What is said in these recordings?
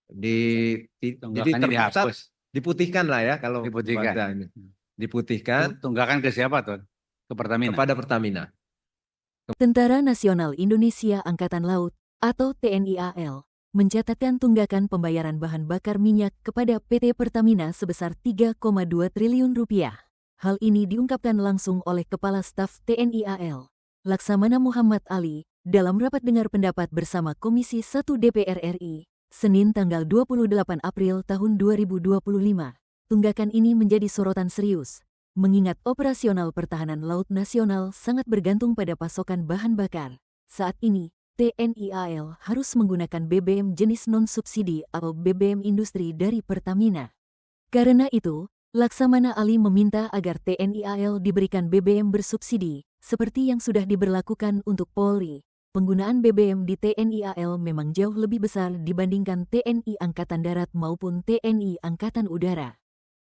Jadi Tunggakannya terpusat, dihapus, diputihkan lah ya kalau diputihkan. bahasa ini. Diputihkan Tunggakan ke siapa tuh? Ke Pertamina. kepada Pertamina. Tentara Nasional Indonesia Angkatan Laut atau TNI AL mencatatkan tunggakan pembayaran bahan bakar minyak kepada PT Pertamina sebesar 3,2 triliun rupiah. Hal ini diungkapkan langsung oleh Kepala Staf TNI AL, Laksamana Muhammad Ali, dalam rapat dengar pendapat bersama Komisi 1 DPR RI, Senin tanggal 28 April tahun 2025. Tunggakan ini menjadi sorotan serius, mengingat operasional pertahanan laut nasional sangat bergantung pada pasokan bahan bakar. Saat ini, TNI AL harus menggunakan BBM jenis non-subsidi atau BBM industri dari Pertamina. Karena itu, Laksamana Ali meminta agar TNI AL diberikan BBM bersubsidi, seperti yang sudah diberlakukan untuk Polri. Penggunaan BBM di TNI AL memang jauh lebih besar dibandingkan TNI Angkatan Darat maupun TNI Angkatan Udara.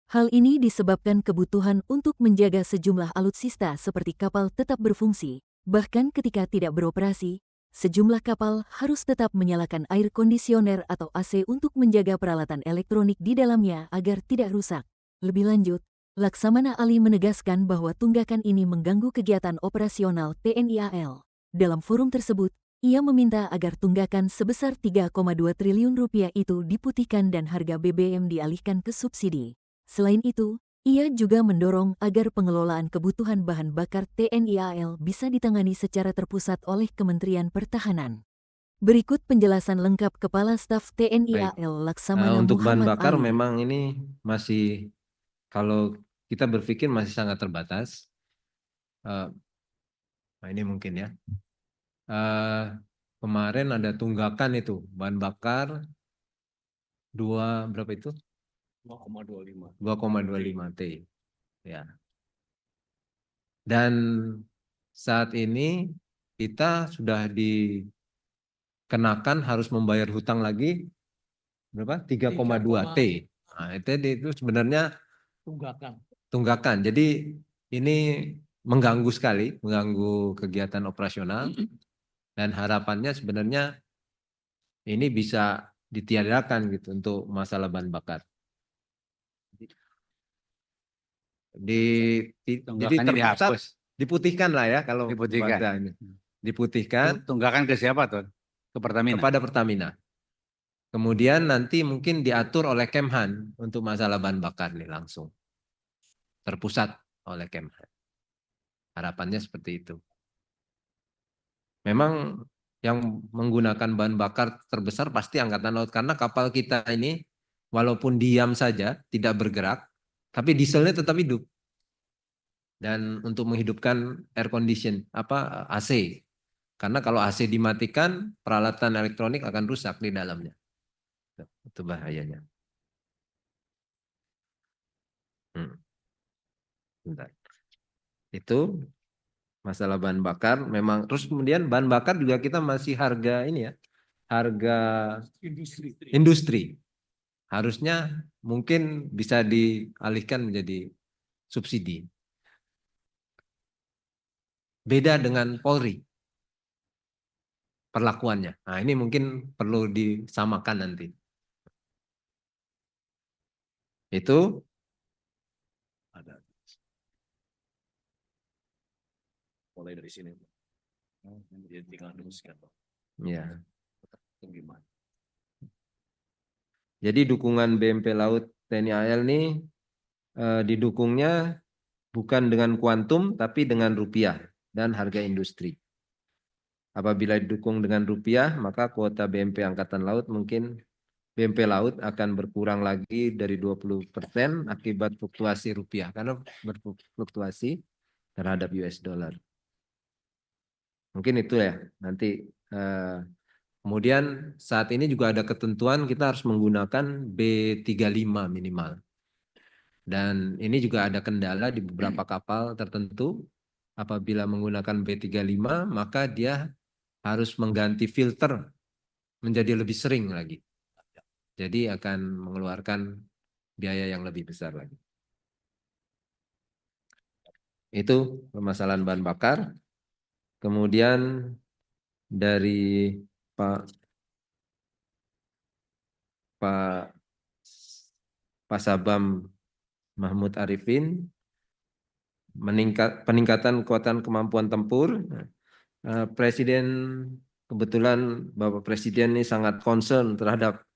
Hal ini disebabkan kebutuhan untuk menjaga sejumlah alutsista seperti kapal tetap berfungsi, bahkan ketika tidak beroperasi, sejumlah kapal harus tetap menyalakan air kondisioner atau AC untuk menjaga peralatan elektronik di dalamnya agar tidak rusak. Lebih lanjut, Laksamana Ali menegaskan bahwa tunggakan ini mengganggu kegiatan operasional TNI AL. Dalam forum tersebut, ia meminta agar tunggakan sebesar 3,2 triliun rupiah itu diputihkan dan harga BBM dialihkan ke subsidi. Selain itu, ia juga mendorong agar pengelolaan kebutuhan bahan bakar TNI AL bisa ditangani secara terpusat oleh Kementerian Pertahanan. Berikut penjelasan lengkap Kepala Staf TNI AL Laksamana Untuk bahan Muhammad bakar Ali. memang ini masih, kalau kita berpikir masih sangat terbatas. Nah ini mungkin ya. Kemarin ada tunggakan itu bahan bakar berapa itu? 2,25 T. Ya. Dan saat ini kita sudah dikenakan harus membayar hutang lagi berapa? 3,2 T. Nah, itu sebenarnya tunggakan. Jadi ini mengganggu sekali, mengganggu kegiatan operasional, dan harapannya sebenarnya ini bisa ditiadakan gitu untuk masalah bahan bakar. Jadi terpusat, diputihkan lah ya kalau bahasa ini. Diputihkan Tunggakan ke siapa tuh? Ke Pertamina. kepada Pertamina. Kemudian nanti mungkin diatur oleh Kemhan untuk masalah bahan bakar nih langsung. Terpusat oleh Kemhan. Harapannya seperti itu. Memang yang menggunakan bahan bakar terbesar pasti Angkatan Laut. Karena kapal kita ini walaupun diam saja, tidak bergerak, tapi dieselnya tetap hidup. Dan untuk menghidupkan air condition, AC. Karena kalau AC dimatikan, peralatan elektronik akan rusak di dalamnya. Itu bahayanya. Bentar. Itu masalah bahan bakar memang. Terus kemudian bahan bakar juga kita masih harga ini ya, harga industri. Harusnya mungkin bisa dialihkan menjadi subsidi. Beda dengan Polri perlakuannya. Nah ini mungkin perlu disamakan nanti. Itu ada mulai dari sini. Jadi tinggal teruskan. ya. Gimana? Jadi dukungan BMP Laut TNI AL ini didukungnya bukan dengan kuantum tapi dengan rupiah dan harga industri. Apabila didukung dengan rupiah, maka kuota BMP Angkatan Laut mungkin BMP Laut akan berkurang lagi dari 20% akibat fluktuasi rupiah karena berfluktuasi terhadap US dollar. Mungkin itu ya nanti. Kemudian saat ini juga ada ketentuan kita harus menggunakan B35 minimal. Dan ini juga ada kendala di beberapa kapal tertentu. Apabila menggunakan B35 maka dia harus mengganti filter menjadi lebih sering lagi. Jadi akan mengeluarkan biaya yang lebih besar lagi. Itu permasalahan bahan bakar. Kemudian dari Pak Pak Pasabam Mahmud Arifin, peningkatan kekuatan kemampuan tempur. Presiden, kebetulan Bapak Presiden ini sangat concern terhadap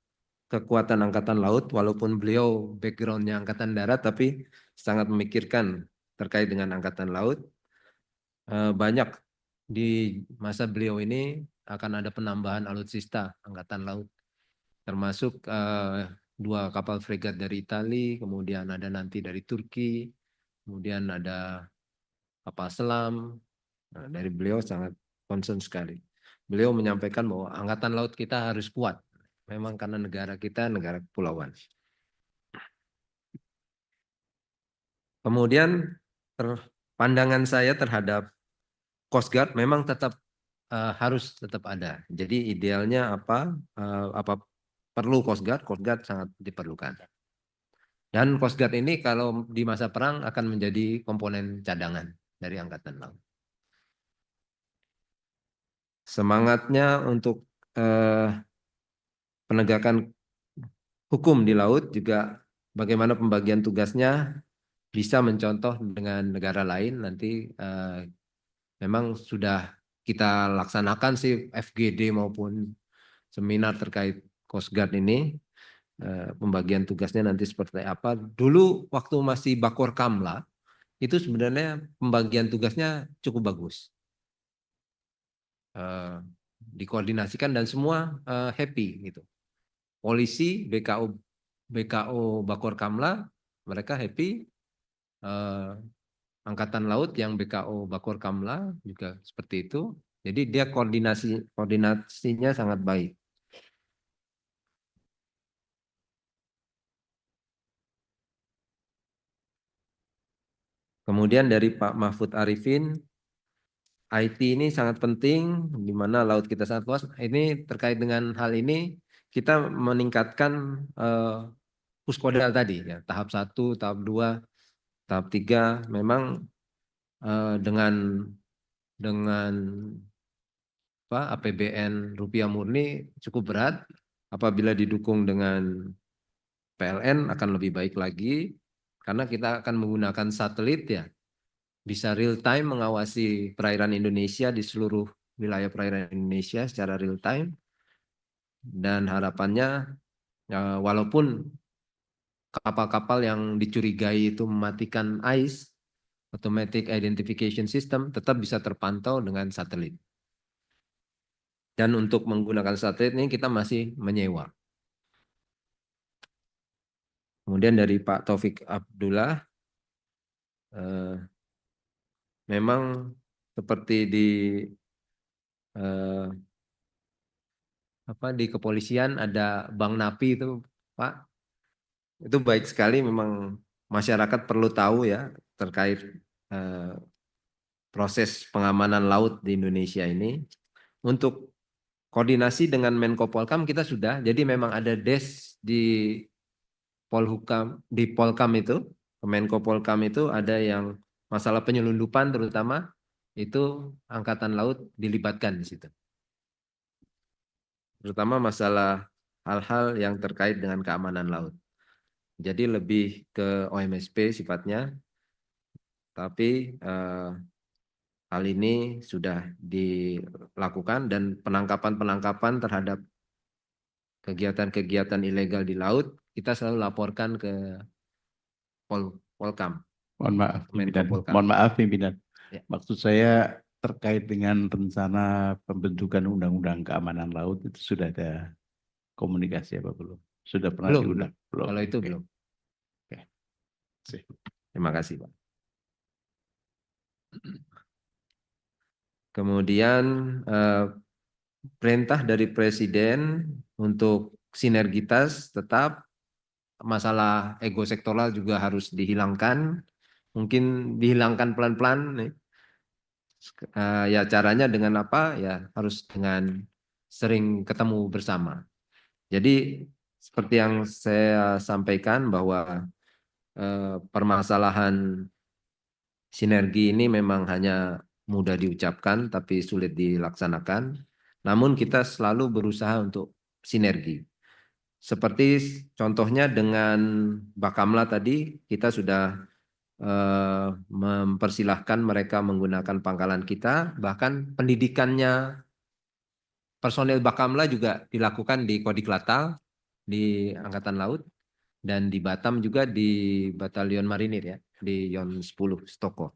kekuatan Angkatan Laut, walaupun beliau backgroundnya Angkatan Darat, tapi sangat memikirkan terkait dengan Angkatan Laut. Banyak di masa beliau ini akan ada penambahan alutsista Angkatan Laut, termasuk 2 kapal fregat dari Italia, kemudian ada nanti dari Turki, kemudian ada kapal selam. Nah, dari beliau sangat concern sekali. Beliau menyampaikan bahwa Angkatan Laut kita harus kuat. Memang karena negara kita negara kepulauan. Kemudian pandangan saya terhadap Coast Guard memang tetap harus tetap ada. Jadi idealnya apa perlu Coast Guard sangat diperlukan. Dan Coast Guard ini kalau di masa perang akan menjadi komponen cadangan dari Angkatan Laut. Semangatnya untuk penegakan hukum di laut juga bagaimana pembagian tugasnya bisa mencontoh dengan negara lain. Nanti memang sudah kita laksanakan sih FGD maupun seminar terkait Coast Guard ini. Pembagian tugasnya nanti seperti apa. Dulu waktu masih Bakor Kamla itu sebenarnya pembagian tugasnya cukup bagus. Dikoordinasikan dan semua happy gitu. Polisi, BKO Bakor Kamla, mereka happy. Angkatan Laut yang BKO Bakor Kamla juga seperti itu. Jadi dia koordinasinya sangat baik. Kemudian dari Pak Mahfud Arifin, IT ini sangat penting, di mana laut kita sangat luas. Ini terkait dengan hal ini, kita meningkatkan Puspodal tadi, ya, tahap 1, tahap 2, tahap 3. Memang dengan APBN rupiah murni cukup berat. Apabila didukung dengan PLN akan lebih baik lagi, karena kita akan menggunakan satelit ya. Bisa real time mengawasi perairan Indonesia di seluruh wilayah perairan Indonesia secara real time. Dan harapannya walaupun kapal-kapal yang dicurigai itu mematikan ICE, Automatic Identification System, tetap bisa terpantau dengan satelit. Dan untuk menggunakan satelit ini kita masih menyewa. Kemudian dari Pak Taufik Abdullah, memang seperti di kepolisian ada Bank Napi itu, Pak. Itu baik sekali, memang masyarakat perlu tahu ya terkait proses pengamanan laut di Indonesia ini. Untuk koordinasi dengan Menko Polkam kita sudah, jadi memang ada des di Polkam itu, Menko Polkam itu ada yang masalah penyelundupan terutama, itu Angkatan Laut dilibatkan di situ. Terutama masalah hal-hal yang terkait dengan keamanan laut. Jadi lebih ke OMSP sifatnya, tapi hal ini sudah dilakukan dan penangkapan terhadap kegiatan-kegiatan ilegal di laut kita selalu laporkan ke Polkam. Mohon maaf, pimpinan. Polkam. Mohon maaf, pimpinan. Ya. Maksud saya terkait dengan rencana pembentukan Undang-Undang Keamanan Laut itu sudah ada komunikasi apa belum? Sudah pernah Belum. diundang? Belum. Kalau itu Oke. belum. Oke. Terima kasih, Pak. Kemudian perintah dari Presiden untuk sinergitas tetap, masalah ego sektoral juga harus dihilangkan. Mungkin dihilangkan pelan-pelan. Ya caranya dengan apa? Ya harus dengan sering ketemu bersama. Jadi seperti yang saya sampaikan bahwa permasalahan sinergi ini memang hanya mudah diucapkan tapi sulit dilaksanakan. Namun kita selalu berusaha untuk sinergi. seperti contohnya dengan Bakamla tadi, kita sudah mempersilahkan mereka menggunakan pangkalan kita, bahkan pendidikannya personel Bakamla juga dilakukan di Kodiklatal, di Angkatan Laut, dan di Batam juga di Batalion Marinir ya, di Yon 10 Stoko.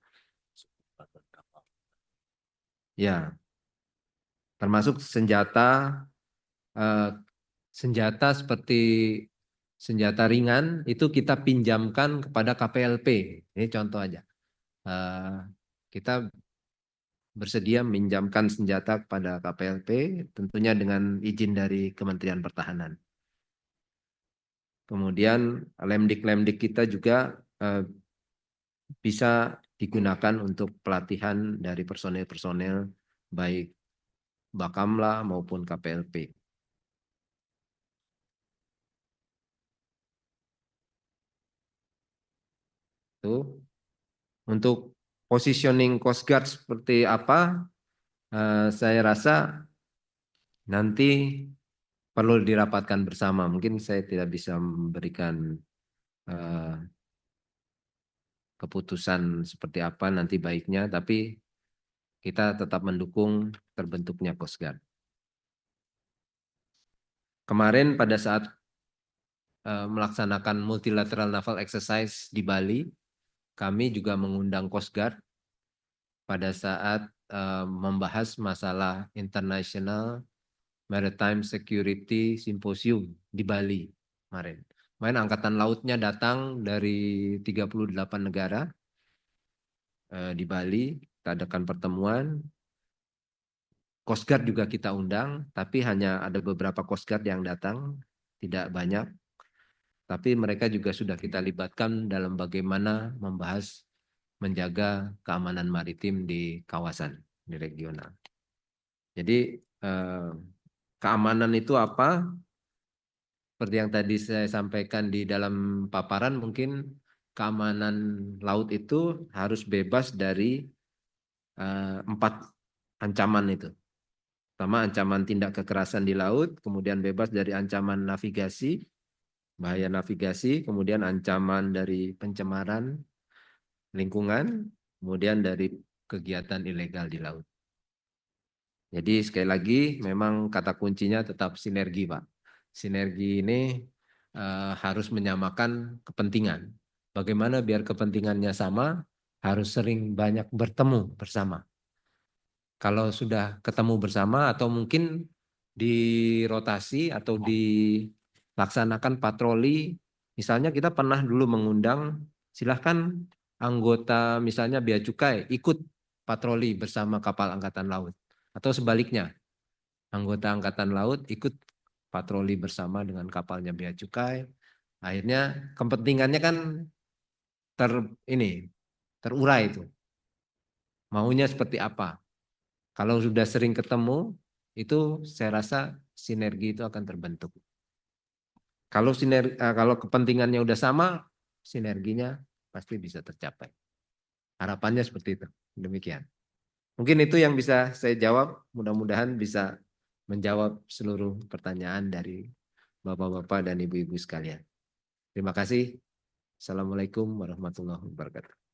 Ya, termasuk senjata seperti senjata ringan itu kita pinjamkan kepada KPLP. Ini contoh aja. Kita bersedia minjamkan senjata kepada KPLP, tentunya dengan izin dari Kementerian Pertahanan. Kemudian lemdik-lemdik kita juga bisa digunakan untuk pelatihan dari personel-personel baik Bakamla maupun KPLP. Itu untuk positioning Coast Guard seperti apa, saya rasa nanti perlu dirapatkan bersama. Mungkin saya tidak bisa memberikan keputusan seperti apa nanti baiknya, tapi kita tetap mendukung terbentuknya Coast Guard. Kemarin pada saat melaksanakan multilateral naval exercise di Bali, kami juga mengundang Coast Guard pada saat membahas masalah International Maritime Security Symposium di Bali kemarin. Kemarin Angkatan Lautnya datang dari 38 negara di Bali, kita adakan pertemuan. Coast Guard juga kita undang, tapi hanya ada beberapa Coast Guard yang datang, tidak banyak. Tapi mereka juga sudah kita libatkan dalam bagaimana membahas menjaga keamanan maritim di kawasan, di regional. Jadi keamanan itu apa? Seperti yang tadi saya sampaikan di dalam paparan, mungkin keamanan laut itu harus bebas dari 4 ancaman itu. Pertama, ancaman tindak kekerasan di laut, kemudian bebas dari ancaman navigasi, bahaya navigasi, kemudian ancaman dari pencemaran lingkungan, kemudian dari kegiatan ilegal di laut. Jadi sekali lagi memang kata kuncinya tetap sinergi, Pak. Sinergi ini harus menyamakan kepentingan. Bagaimana biar kepentingannya sama, harus sering banyak bertemu bersama. Kalau sudah ketemu bersama atau mungkin dirotasi atau dilaksanakan patroli, misalnya kita pernah dulu mengundang, silahkan anggota misalnya Bea Cukai ikut patroli bersama kapal Angkatan Laut. Atau sebaliknya, anggota Angkatan Laut ikut patroli bersama dengan kapalnya Bea Cukai. Akhirnya kepentingannya kan terurai itu. Maunya seperti apa? Kalau sudah sering ketemu, itu saya rasa sinergi itu akan terbentuk. Kalau kepentingannya udah sama, sinerginya pasti bisa tercapai. Harapannya seperti itu. Demikian. Mungkin itu yang bisa saya jawab. Mudah-mudahan bisa menjawab seluruh pertanyaan dari Bapak-bapak dan Ibu-ibu sekalian. Terima kasih. Assalamualaikum warahmatullahi wabarakatuh.